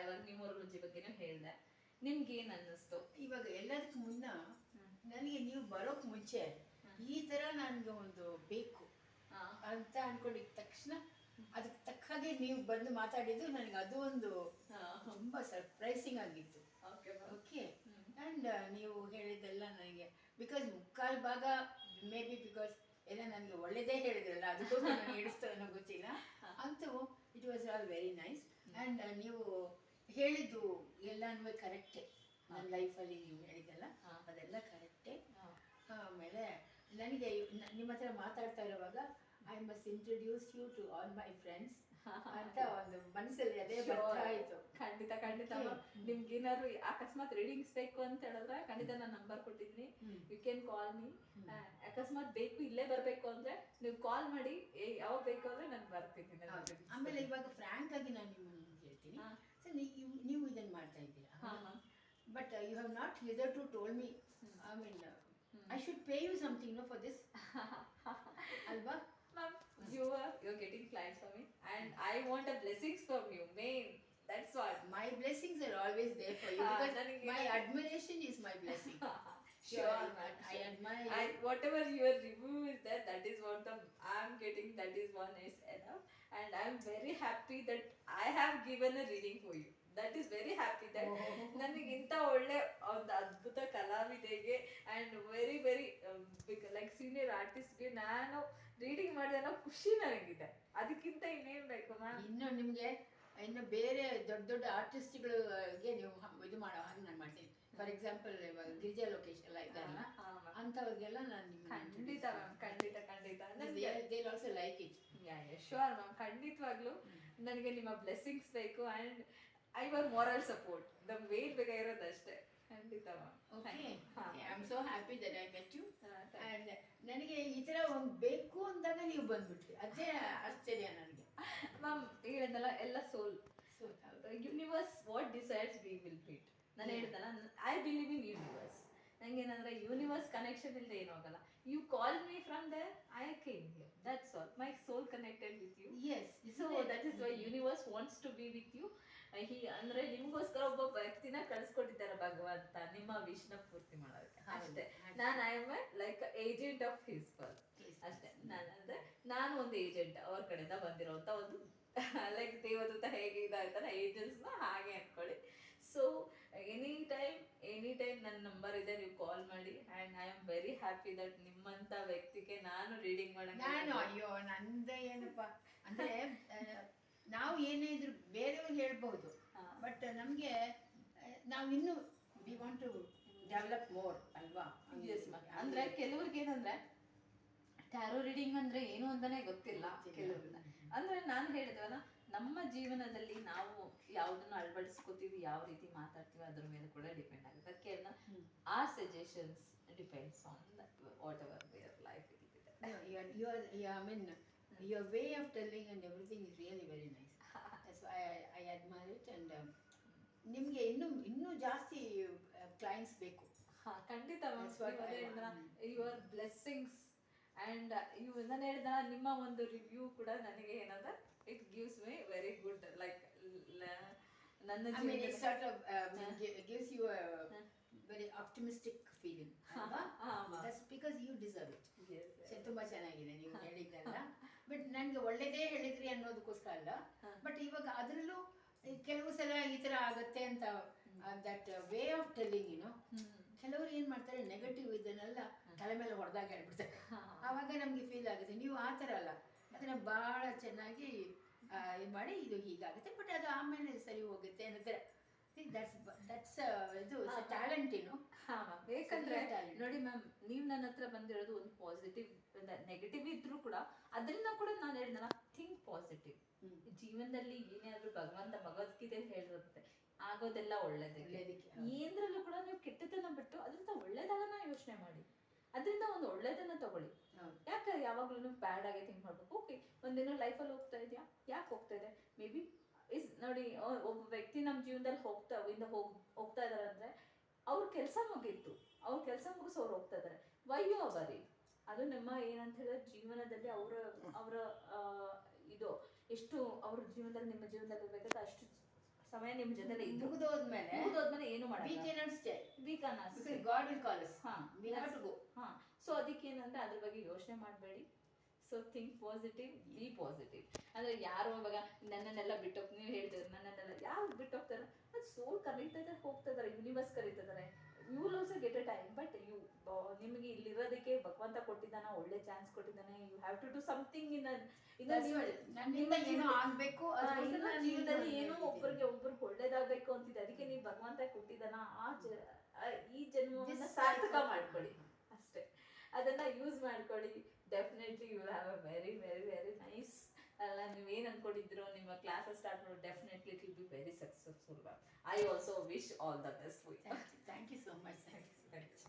ಇವಾಗ ನ್ಯೂಮರಾಲಜಿ ಬಗ್ಗೆನೂ ಹೇಳ್ದೆ. ನಿಮ್ಗೆ ಏನ್ ಅನ್ನಿಸ್ತು? ಇವಾಗ ಎಲ್ಲದಕ್ಕೂ ಮುನ್ನ ನನಗೆ ನೀವು ಬರೋಕ್ ಮುಂಚೆ ಈ ತರ ನನ್ಗೆ ಒಂದು ಬೇಕು ಅಂತ ಅನ್ಕೊಂಡಿದ ತಕ್ಷಣ ಅದಕ್ಕೆ ತಕ್ಕ ಹಾಗೆ ನೀವು ಬಂದು ಮಾತಾಡಿದ್ದು ನನಗೆ ಅದು ಒಂದು ತುಂಬಾ ಸರ್ಪ್ರೈಸಿಂಗ್ ಆಗಿತ್ತು. ಓಕೆ. ಆ್ಯಂಡ್ ನೀವು ಹೇಳಿದ್ದೆಲ್ಲ ನನಗೆ ಬಿಕಾಸ್ ಮುಕ್ಕಾಲು ಭಾಗ ಮೇ ಬಿ ಬಿಕಾಸ್ ಎಲ್ಲ ನನಗೆ ಒಳ್ಳೆಯದೇ ಹೇಳಿದ್ರಲ್ಲ ಅದಕ್ಕೋಸ್ಕರ ನಾನು ಹೇಳಿಸ್ತೋ ಅನ್ನೋ ಗೊತ್ತಿಲ್ಲ. ಅಂತೂ it was all very nice. And ನೀವು ಹೇಳಿದ್ದು ಎಲ್ಲನೂ ಕರೆಕ್ಟೇ. ನನ್ನ ಲೈಫಲ್ಲಿ ನೀವು ಹೇಳಿದ್ದೆಲ್ಲ ಅದೆಲ್ಲ ಕರೆಕ್ಟೇ. ಆಮೇಲೆ ನನಗೆ ನಿಮ್ಮ ಹತ್ರ ಮಾತಾಡ್ತಾ ಇರುವಾಗ I must introduce you to all my friends ಅಂತ ಒಂದು ಮನಸ್ಸಲ್ಲಿ ಅದೇ ಬರ್ತಾ ಇತ್ತು. ಖಂಡಿತ ಖಂಡಿತ. ನಿಮ್ಗೇನಾದ್ರು ಅಕಸ್ಮಾತ್ ರೀಡಿಂಗ್ಸ್ ಬೇಕು ಅಂತ ಹೇಳಿದ್ರೆ ಖಂಡಿತ ನಾನು ನಂಬರ್ ಕೊಟ್ಟಿದ್ದೀನಿ, ಯು ಕ್ಯಾನ್ ಕಾಲ್ ಮೀ. ಅಕಸ್ಮಾತ್ ಬೇಕು ಇಲ್ಲೇ ಬರ್ಬೇಕು ಅಂದ್ರೆ ನೀವು ಕಾಲ್ ಮಾಡಿ, ಯಾವಾಗ ಬೇಕು ಅಂದ್ರೆ ನಾನು ಬರ್ತೀನಿ. ಆಮೇಲೆ ಇವಾಗ ಫ್ರಾಂಕ್ ಆಗಿ ನಾನು ನಿಮ್ಮನ್ನು ಹೇಳ್ತೀನಿ, ಸರ್ ನೀವು ಇದನ್ನು ಮಾಡ್ತಾ ಇದ್ದೀರಾ, but you have not hitherto told me, I mean I should pay you something, no, for this. Alba? Ma'am, you're getting clients for me, and I want a blessings from you, main. That's what. My blessings are always there for you because my admiration is my blessing. Sure, I admire you. Whatever your review is there, that is what I'm getting. That is one is enough, and I'm very happy that I have given a reading for you. That is very happy that ನನಗೆ ಇಂಥ ಒಳ್ಳೆ ಒಂದು ಅದ್ಭುತ ಕಲಾವಿದೆಗೆ and very very like senior ಆರ್ಟಿಸ್ಟ್ಗೆ ನಾನು reading ಮಾಡಿದೆ ಅನ್ನೋ ಖುಷಿ ನನಗಿದೆ. ಅದಕ್ಕಿಂತ ಇನ್ನೇನು ಬೇಕು ಮ್ಯಾಮ್? ಇನ್ನು ನಿಮಗೆ ಇನ್ನು ಬೇರೆ ದೊಡ್ಡ ದೊಡ್ಡ ಆರ್ಟಿಸ್ಟ್ಗಳಿಗೆ ನೀವು ಇದು ಮಾಡೋ ಹಾಗೆ ನಾನು ಮಾಡ್ತೀನಿ. ಫಾರ್ ಎಕ್ಸಾಂಪಲ್ ಇವಾಗ ಗಿರಿಜಾ ಲೋಕೇಶ್ ಎಲ್ಲ ಇದ್ದಾರಲ್ಲ, ಅಂಥವ್ರಿಗೆಲ್ಲ ನಾನು ನಿಮ್ಗೆ ಖಂಡಿತ ಮ್ಯಾಮ್, ಖಂಡಿತ ಖಂಡಿತ. They also like it. Sure ma'am, ಖಂಡಿತವಾಗ್ಲೂ ನನಗೆ ನಿಮ್ಮ ಬ್ಲೆಸ್ಸಿಂಗ್ಸ್ ಬೇಕು and your moral support the main ಬೇಕಾಗಿರೋದಷ್ಟೇ. ಖಂಡಿತ ma'am. Okay, I am so happy that I met you. And ನನಗೆ ಈ ಥರ ಒಂದು ಬೇಕು ಅಂದಾಗ ನೀವು ಬಂದ್ಬಿಟ್ರಿ, ಅದೇ ಆಶ್ಚರ್ಯ ನನಗೆ. ಮ್ಯಾಮ್ ಹೇಳಿದ್ನಲ್ಲ, ಎಲ್ಲ soul universe what decides we will meet. ನಾನು ಹೇಳಿದ್ನಲ್ಲ, ಐ ಬಿಲೀವ್ ಇನ್ ಯೂನಿವರ್ಸ್. ನಂಗೇನಂದ್ರೆ ಯೂನಿವರ್ಸ್ ಕನೆಕ್ಷನ್ ಇಲ್ಲದೆ ಏನೂ ಆಗಲ್ಲ. You call me from there, I came here, that's all. My soul connected with you. Yes, so that is why universe wants to be with you. ಅಂದ್ರೆ ನಿಮ್ಗೋಸ್ಕರ ಒಬ್ಬ ವ್ಯಕ್ತಿನ ಕಳಿಸ್ಕೊಟ್ಟಿದ್ದಾರೆ ಭಗವಂತ, ನಿಮ್ಮ ವಿಷ್ನ ಪೂರ್ತಿ ಮಾಡೋದಕ್ಕೆ ಅಷ್ಟೇ. ನಾನು I am like agent of his work ಅಷ್ಟೇ. ನಾನಂದ್ರೆ ನಾನು ಒಂದು ಏಜೆಂಟ್, ಅವ್ರ ಕಡೆಯಿಂದ ಬಂದಿರೋಂಥ ಒಂದು ಲೈಕ್ ದೇವದೂತ ಹೇಗೆ ಇದಾಯ್ತಲ್ಲ ಏಜೆಂಟ್ಸ್ನ, ಹಾಗೆ ಅನ್ಕೊಳ್ಳಿ. ಸೊ ಎನಿ ಟೈಮ್ ನನ್ನ ನಂಬರ್ ಇದೆ, ನೀವು ಕಾಲ್ ಮಾಡಿ. And I am very happy that ನಿಮ್ಮಂಥ ವ್ಯಕ್ತಿಗೆ ನಾನು ರೀಡಿಂಗ್ ಮಾಡೋಣ. ಅಯ್ಯೋ ನಂದೇ ಏನಪ್ಪ ಅಂದ್ರೆ, ನಾವು ಏನೇ ಇದ್ರು ಬೇರೆಯವ್ರು ಹೇಳ್ಬಹುದು, ಬಟ್ ನಮಗೆ ನಾವು ಇನ್ನೂ we want to develop more ಅಲ್ವಾ? ಅಂದ್ರೆ ಕೆಲವ್ರಿಗೆ ಏನಂದ್ರೆ ಟ್ಯಾರೋ ರೀಡಿಂಗ್ ಅಂದ್ರೆ ಏನು ಅಂತಾನೆ ಗೊತ್ತಿಲ್ಲ ಕೆಲವ್ರನ್ನ. ಅಂದ್ರೆ ನಾನು ಹೇಳಿದ್ವಲ್ಲ, ನಮ್ಮ ಜೀವನದಲ್ಲಿ ನಾವು ಯಾವುದನ್ನ ಅಳವಡಿಸ್ಕೋತೀವಿ, ಯಾವ ರೀತಿ ಮಾತಾಡ್ತೀವಿ ಅದ್ರ ಮೇಲೆ ಕೂಡ ಡಿಪೆಂಡ್ ಆಗುತ್ತೆ. ಅದಕ್ಕೆ ಆ suggestions depends on what ever their life ಇದೆ. I mean, your way of telling and everything is really very nice. That's why I admire it. And ನಿಮಗೆ ಇನ್ನೂ ಜಾಸ್ತಿ ಕ್ಲೈಂಟ್ಸ್ ಬೇಕು. ಖಂಡಿತ ಯುವರ್ ಬ್ಲೆಸ್ಸಿಂಗ್ಸ್ ಆ್ಯಂಡ್ ನಾನು ಹೇಳಿದ ನಿಮ್ಮ ಒಂದು ರಿವ್ಯೂ ಕೂಡ ನನಗೆ ಏನಂದ್ರೆ it gives me very good, like ನನ್ನ it sort of gives you a very optimistic feeling. That's because you deserve it. ತುಂಬಾ ಚೆನ್ನಾಗಿದೆ ನೀವು ಹೇಳಿದ್ದೆಲ್ಲ. ಬಟ್ ನನಗೆ ಒಳ್ಳೆಯದೇ ಹೇಳಿದ್ರಿ ಅನ್ನೋದಕ್ಕೋಸ್ಕರ ಅಲ್ಲ, ಬಟ್ ಇವಾಗ ಅದರಲ್ಲೂ ಕೆಲವು ಸಲ ಈ ಥರ ಆಗುತ್ತೆ ಅಂತ ದಟ್ ವೇ ಆಫ್ ಟೆಲ್ಲಿಂಗ್, ಕೆಲವರು ಏನು ಮಾಡ್ತಾರೆ, ನೆಗೆಟಿವ್ ಇದನ್ನೆಲ್ಲ ತಲೆ ಮೇಲೆ ಹೊಡೆದಾಗ ಹೇಳ್ಬಿಡ್ತಾರೆ. ಆವಾಗ ನಮಗೆ ಫೀಲ್ ಆಗುತ್ತೆ. ನೀವು ಆ ಥರ ಅಲ್ಲ, ಅದನ್ನು ಭಾಳ ಚೆನ್ನಾಗಿ ಇದು ಮಾಡಿ ಇದು ಹೀಗಾಗುತ್ತೆ, ಬಟ್ ಅದು ಆಮೇಲೆ ಸರಿ ಹೋಗುತ್ತೆ ಅನ್ನೋದ್ರೆ ದಟ್ಸ್ ಇದು ಟ್ಯಾಲೆಂಟ್. ಬೇಕಂದ್ರೆ ನೋಡಿ ಮ್ಯಾಮ್, ನೀವು ನನ್ನ ಹತ್ರ ಬಂದಿರೋದು ಒಂದು ಪಾಸಿಟಿವ್, ನೆಗೆಟಿವ್ ಇದ್ರೂ ಕೂಡ ಅದನ್ನ ಕೂಡ ನಾನು ಹೇಳಿದ್ನಲ್ಲ, ಥಿಂಕ್ ಪಾಸಿಟಿವ್. ಜೀವನದಲ್ಲಿ ಏನೇ ಆದ್ರೂ ಭಗವದ್ಗೀತೆಯಲ್ಲಿ ಹೇಳಿರುತ್ತೆ, ಆಗೋದೆಲ್ಲ ಒಳ್ಳೇದಕ್ಕೆ. ಏನ್ರಲ್ಲೂ ಕೂಡ ನೀವು ಕೆಟ್ಟದನ್ನ ಬಿಟ್ಟು ಅದರಿಂದ ಒಳ್ಳೇದಾಗನ ಯೋಚನೆ ಮಾಡಿ, ಅದರಿಂದ ಒಂದು ಒಳ್ಳೇದನ್ನ ತಗೊಳ್ಳಿ. ಯಾಕೆ ಯಾವಾಗ್ಲೂ ಬ್ಯಾಡ್ ಆಗಿ ಥಿಂಕ್ ಮಾಡ್ಬೇಕು? ಓಕೆ, ಒಂದಿನ ಲೈಫಲ್ಲಿ ಹೋಗ್ತಾ ಇದೆಯಾ, ಯಾಕೆ ಹೋಗ್ತಾ ಇದೆ? ಮೇ ಬಿ ನೋಡಿ, ಒಬ್ಬ ವ್ಯಕ್ತಿ ನಮ್ಮ ಜೀವನದಲ್ಲಿ ಹೋಗ್ತಾ ಇದಾರೆ ಅಂದ್ರೆ ಅವ್ರ ಕೆಲಸ ಮುಗೀತು, ಅವ್ರ ಕೆಲಸ ಮುಗಿಸಿ ಅವ್ರು ಹೋಗ್ತಾ ಇದಾರೆ. Why you are worry? ಅದು ನಮ್ಮ ಏನಂತ ಹೇಳಿದ್ರೆ ಜೀವನದಲ್ಲಿ ಅವರ ಇದು ಎಷ್ಟು ಅವ್ರ ಜೀವನದಲ್ಲಿ ನಿಮ್ಮ ಜೀವನದಲ್ಲಿ ಬೇಕಾದ್ರೆ ಅಷ್ಟು ಸಮಯ ನಿಮ್ ಜೊತೆ ಇದ್ದು ಮುಗಿದೋದ್ಮೇಲೆ ಮುಗಿದೋದ್ಮೇಲೆ ಏನು we ಮಾಡಲ್ಲ cannot stay we can because God will call us. ಹಾ We have to go. ಹಾ ಸೊ ಅದಕ್ಕೆ ಏನಂದ್ರೆ ಅದ್ರ ಬಗ್ಗೆ ಯೋಚನೆ ಮಾಡಬೇಡಿ. So think positive, B positive. ಅಂದ್ರೆ ಯಾರೋ ಇವಾಗ ನನ್ನನ್ನೆಲ್ಲ ಬಿಟ್ಟೋಗ್ ನೀವು ಹೇಳ್ತಿದ್ರೆ ನನ್ನನ್ನೆಲ್ಲ ಯಾರು ಬಿಟ್ಟೋಗ್ತಾರೆ, ಅದು ಸೋಲ್ ಕರೀತಾ ಇದ್ದಾರೆ, ಹೋಗ್ತಾ ಇದಾರೆ, ಯೂನಿವರ್ಸ್ ಕರೀತಾ ಇದಾರೆ. You will also get a time. But ನಿಮಗೆ ಇಲ್ಲಿರೋದಕ್ಕೆ ಭಗವಂತ ಕೊಟ್ಟಿದ್ದಾನ, ಒಳ್ಳೆ ಚಾನ್ಸ್ ಕೊಟ್ಟಿದ್ದಾನೆ. You have to do something That's what ನನ್ನಿಂದ ಏನೋ ಆಗ್ಬೇಕು, ಅದಕ್ಕೋಸ್ಕರ ನಾನು ಜೀವನದಲ್ಲಿ ಇದು ಏನೋ ಮಾಡ್ತಿದ್ದೀನಿ. ಒಬ್ಬರಿಗೆ ಒಳ್ಳೇದಾಗಬೇಕು ಅಂತಿದೆ. ಅದಕ್ಕೆ ನೀವು ಭಗವಂತ ಕೊಟ್ಟಿದ್ದಾನ, ಈ ಜನ್ಮವನ್ನ This ಸಾರ್ಥಕ life. ಮಾಡ್ಕೊಳ್ಳಿ ಅಷ್ಟೇ. ಅದನ್ನ ಯೂಸ್ ಮಾಡ್ಕೊಳ್ಳಿ. Definitely you will have a very very very nice. ಅಲ್ಲ ನೀವೇನ್ ಅನ್ಕೊಂಡಿದ್ರು ನಿಮ್ಮ ಕ್ಲಾಸಸ್ ಸ್ಟಾರ್ಟ್ ಮಾಡಿ, definitely it will be very successful. I also wish all the best for you. Thank you so much. Thank you.